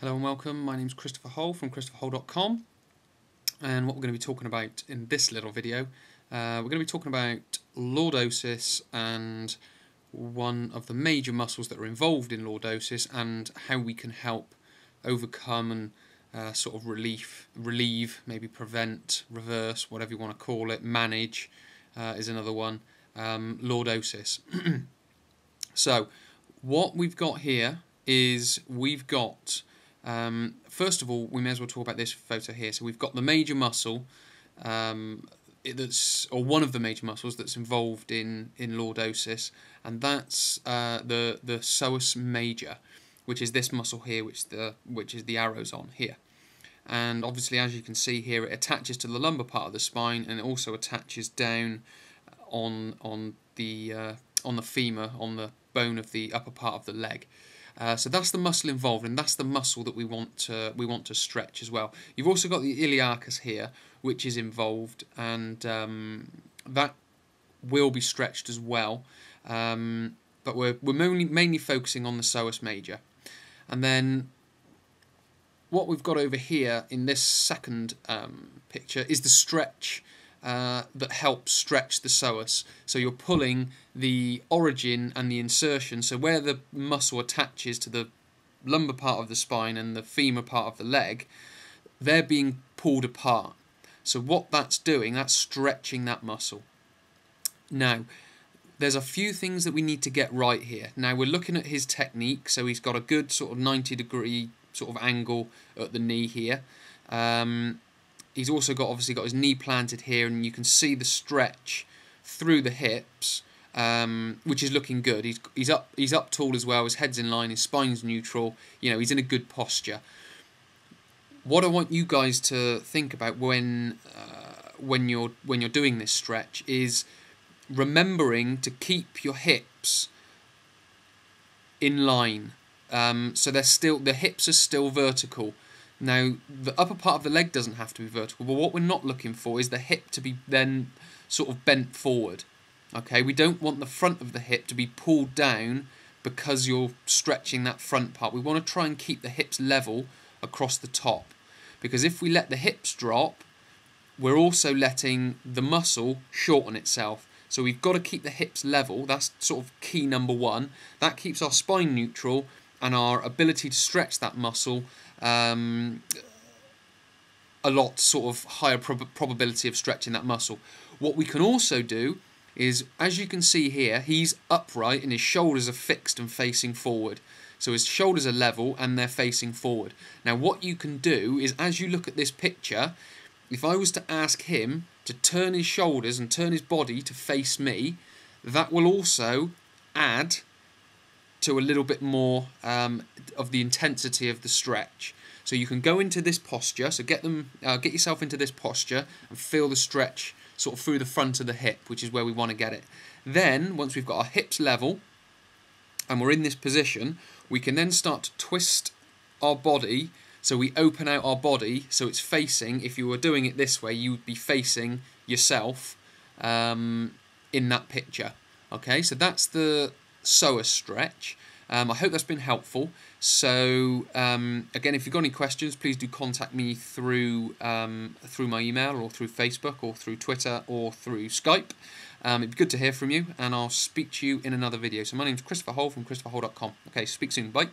Hello and welcome, my name is Christopher Hull from christopherhull.com, and what we're going to be talking about in this little video, we're going to be talking about lordosis and one of the major muscles that are involved in lordosis and how we can help overcome and sort of relieve, maybe prevent, reverse, whatever you want to call it, manage is another one, lordosis. So what we've got here is we've got first of all, we may as well talk about this photo here. So we've got the major muscle, or one of the major muscles that's involved in lordosis, and that's the psoas major, which is this muscle here, which is the arrows on here. And obviously, as you can see here, it attaches to the lumbar part of the spine, and it also attaches down on the femur, on the bone of the upper part of the leg. So that's the muscle involved, and that's the muscle that we want to stretch as well. You've also got the iliacus here, which is involved, and that will be stretched as well. But we're mainly focusing on the psoas major. And then what we've got over here in this second picture is the stretch that helps stretch the psoas. So you're pulling the origin and the insertion, so where the muscle attaches to the lumbar part of the spine and the femur part of the leg, they're being pulled apart. So what that's doing, that's stretching that muscle. Now, there's a few things that we need to get right here. Now, we're looking at his technique, so he's got a good sort of 90-degree sort of angle at the knee here. He's also obviously got his knee planted here, and you can see the stretch through the hips, which is looking good. He's up tall as well. His head's in line. His spine's neutral. You know, he's in a good posture. What I want you guys to think about when you're doing this stretch is remembering to keep your hips in line. So the hips are still vertical. Now, the upper part of the leg doesn't have to be vertical, but what we're not looking for is the hip to be then sort of bent forward. Okay, we don't want the front of the hip to be pulled down because you're stretching that front part. We want to try and keep the hips level across the top, because if we let the hips drop, we're also letting the muscle shorten itself. So we've got to keep the hips level. That's sort of key number one. That keeps our spine neutral and our ability to stretch that muscle a lot sort of higher probability of stretching that muscle. What we can also do is, as you can see here, he's upright and his shoulders are fixed and facing forward. So his shoulders are level and they're facing forward. Now what you can do is, as you look at this picture, if I was to ask him to turn his shoulders and turn his body to face me, that will also add to a little bit more of the intensity of the stretch. So you can go into this posture, so get yourself into this posture and feel the stretch sort of through the front of the hip, which is where we want to get it. Then, once we've got our hips level and we're in this position, we can then start to twist our body, so we open out our body so it's facing, if you were doing it this way, you would be facing yourself in that picture. Okay, so that's the psoas stretch. I hope that's been helpful. So again, if you've got any questions, please do contact me through my email, or through Facebook, or through Twitter, or through Skype. It'd be good to hear from you, and I'll speak to you in another video. So my name's Christopher Hull from christopherhull.com. Okay, speak soon. Bye.